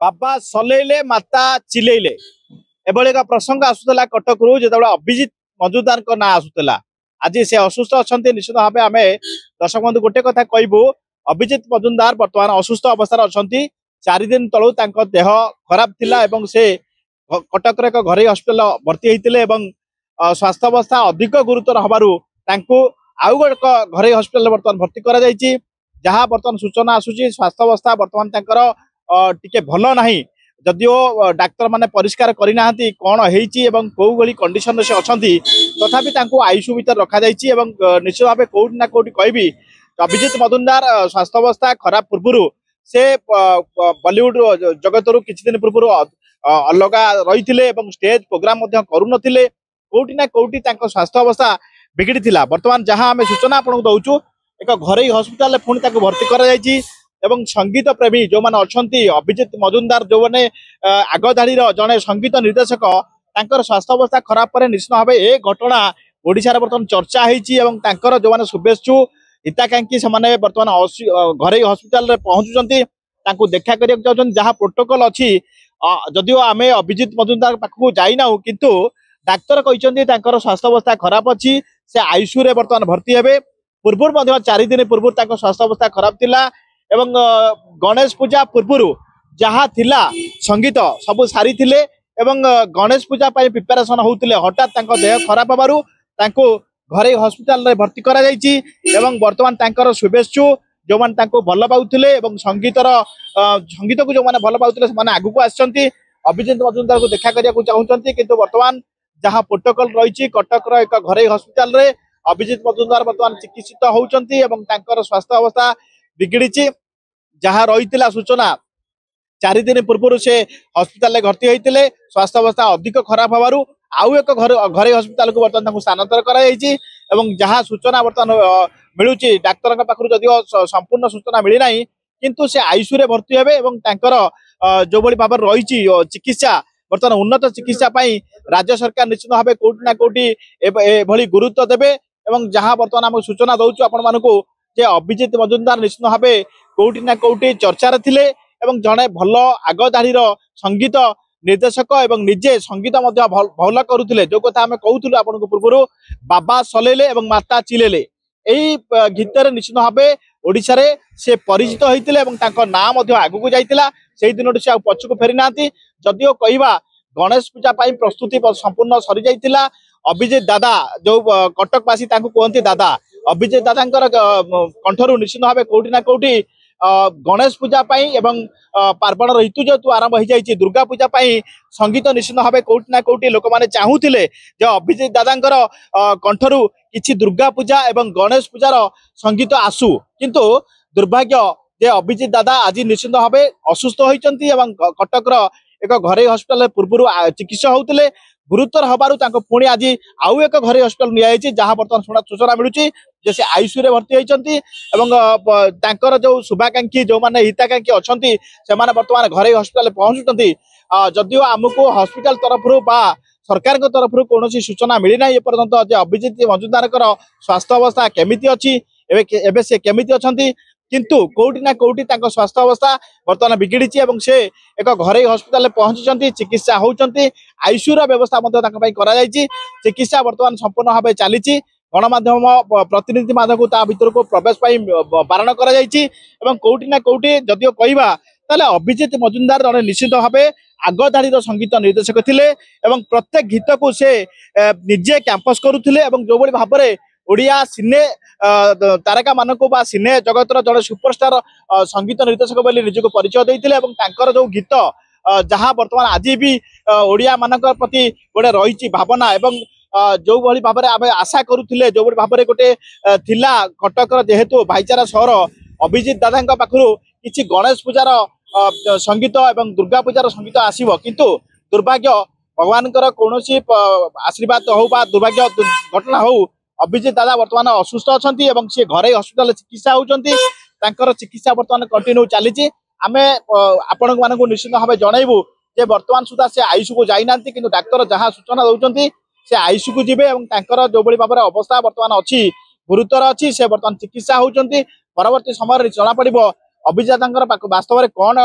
बाबा सलैले माता चिलेले एभली एक प्रसंग आसूला कटक रु जो अभिजित मजुदार ना आसूला आज से असुस्थ अच्छा निश्चित भाव आम दर्शक बंधु गोटे कथा कहबू अभिजित मजुमदार बर्तमान असुस्थ अवस्था अच्छा 4 दिन तलू देह खराब थिला एवं से कटक एक घर हस्पिटाल भर्ती होते स्वास्थ्य अवस्था अधिक गुरुतर हबारु आउ एक घर हस्पिटाल बर्तमान भर्ती करा जायछि जहाँ बर्तमान सूचना आसूची स्वास्थ्य अवस्था बर्तमान टिके भल नाही जदिओ डाक्तर माने परिष्कार करना कौन होती कौ भली कंडीशन से अच्छा तथापि आईसीयू भीतर रखा जायछि निश्चित भाव कौटी ना कौटी कहबी अभिजित मजुमदार स्वास्थ्य अवस्था खराब पूर्व से बॉलीवुड जगत किछि दिन पूर्व अलगा रही स्टेज प्रोग्राम करूनथिले कौटी ना कौटी स्वास्थ्य अवस्था बिगड़ी थिला वर्तमान जहाँ आम सूचना आपको दौचु एक घर हस्पिटाल पुणी भर्ती करा जायछि एवं संगीत प्रेमी जो मैंने अच्छा अभिजित मजुमदार जो मैंने आग धाड़ी जड़े संगीत निर्देशक स्वास्थ्य अवस्था खराब पर निश्चित भाव ए घटना ओडिशार बर्तमान चर्चा होती जो मैंने शुभेच्छु हिताकांक्षी से बर्तमान घर हस्पिटाल पहुंचुंट देखा करने चाहते जहाँ प्रोटोकॉल अच्छी जदिओ आम अभिजित मजुमदार पाखक जाइना किंतु डाक्तर कहते स्वास्थ्य अवस्था खराब अच्छी से आईसीयू रे बर्तमान भर्ती हेबे पूर्व 4 दिन पूर्व स्वास्थ्य अवस्था खराब थिला एवं गणेश पूजा पूर्व जहाँ थिला संगीत सब सारी थिले एवं गणेश पूजा प्रिपेरेसन होते हठात देह खराब हबारु घरे हस्पिटाल रे भर्ती करा जायछि एवं वर्तमान शुभेच्छु जो मैंने भल पाउथिले एवं संगीत को जो मैंने भल पाउथिले से आगु को आछंती अभिजित मजुमदार को देखा करिया चाहूचंती किंतु वर्तमान जहाँ प्रोटोकॉल रही कटक एक घर हस्पिटाल रे अभिजित मजुमदार वर्तमान चिकित्सित होउचंती एवं स्वास्थ्य अवस्था बिगड़ी जहाँ रही सूचना 4 दिन पूर्व से हस्पिटाल भर्ती होते स्वास्थ्य अवस्था अधिक खराब हबारु आउ एक घर हस्पिटाल को बर्तमान स्थानांतर करा जहाँ सूचना बर्तमान मिलूँ डाक्तर पाखु जदिओ संपूर्ण सूचना मिलना किंतु से आईसीयू रे भर्ती हेबे जो भली भाव रही चिकित्सा बर्तमान उन्नत चिकित्सा राज्य सरकार निश्चित भाव कौटी ना कौटी एभली गुरुत्व देवे जहाँ बर्तमान आम सूचना दौचु आपण मानकु जे अभिजित मजुमदार निश्चित भाव कौटी ना कौटी चर्चार थिले जड़े भल आग धाड़ी संगीत निर्देशक एवं निजे संगीत भल करुले जो कथा आम कहूलु आपन पूर्व बाबा सलैले माता चिलेले यही गीत निश्चित भाव ओडिशा रे से परिचित होते ना आगू जाइतिला से दिन से पछक फेरी ना जदिओ कहवा गणेश पूजा प्रस्तुति संपूर्ण सरी जाइतिला अभिजित दादा जो कटकवासी कहते दादा अभिजित दादा कंठर निश्चित भाव कौटी ना कौटी गणेश पूजा पार्वण ऋतु जो आरंभ हो जाए दुर्गा पूजा संगीत निश्चित भाव कौटी ना कौटी लोक मैंने चाहूले अभिजित दादा कंठर किसी दुर्गा पूजा एवं गणेश पूजार संगीत आसू किंतु दुर्भाग्य जे अभिजित दादा आज निश्चित भाव असुस्थ होती कटक एक घर हस्पिटाल पूर्व चिकित्सा होते गुरुतर हबारु पुणी आज आउ एक घर हस्पिटाल निया जहाँ बर्तमान सूचना मिलूँ से आईसीयू रे भर्ती होती जो शुभाकांक्षी जो मैंने हिताकांक्षी अच्छा से बर्तमान घर हस्पिटाल पहुंचुंट जदिओ आमको हस्पिटाल तरफ सरकार तरफ कौन सूचना मिलना एपर्यंत अभिजित मजुमदार स्वास्थ्य अवस्था केमिति अच्छी एवं से केमिति अच्छा किंतु कौटी ना कौटी स्वास्थ्य अवस्था बर्तमान बिगड़ी से एक घर हस्पिटाल पहुंची चिकित्सा होती आईसीयू व्यवस्था करा चिकित्सा बर्तमान संपूर्ण भाव चली गणमाध्यम प्रतिनिधि मानक भर को प्रवेश बारण कर कौटी ना कौटी जदिओ कहवा अभिजित मजुमदार जड़े निश्चित भाव आग धाड़ी संगीत निर्देशक थे प्रत्येक गीत को से निजे कैंपस करुले जो भाव में ओडिया सिने तारका मानक सिने जगतर जड़े सुपरस्टार संगीत निर्देशक बोली निजक परिचय देते जो गीत जहाँ बर्तमान आज भी ओडिया मान प्रति गोटे रही भावना एवं जो भली भाव में आम आशा करुले जो भाव में गोटे थिला कटक जेहेतु भाईचारा सहर अभिजित दादा पाखु किसी गणेश पूजार संगीत एवं दुर्गा पूजार संगीत आसव किंतु दुर्भाग्य भगवान कौन आशीर्वाद हो दुर्भाग्य घटना हो अभिजित दादा बर्तमान असुस्थ अच्छा सी घर हस्पिटाल चिकित्सा होती चिकित्सा बर्तमान कंटिन्यू चली आम आपण मानक निश्चित भाव जनइबू जे बर्तमान सुधा से आईसीयू को जाइना कि डाक्तर जहाँ सूचना दौरान से आईसीयू को जीवे जो भाव में अवस्था बर्तमान अच्छी गुरुतर अच्छी से बर्तमान चिकित्सा होती परवर्ती समय जना पड़ो अभिजातांकर वास्तव में कौन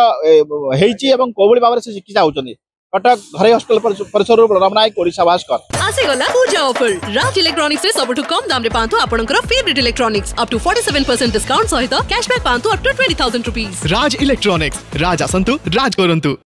एवं कोभली भाव से चिकित्सा होती कटक घरे हॉस्पिटल परिसर बलराम नायक ओडिशा भास्कर आसीगला पूजा ऑफर राज इलेक्ट्रॉनिक्स रे सबटु कम दाम रे पांतु आपनकर favourite electronics up to 47% discount सहित कैशबैक पांतु up to 20,000 rupees. Raj electronics Raj आसंतु राज करंतु।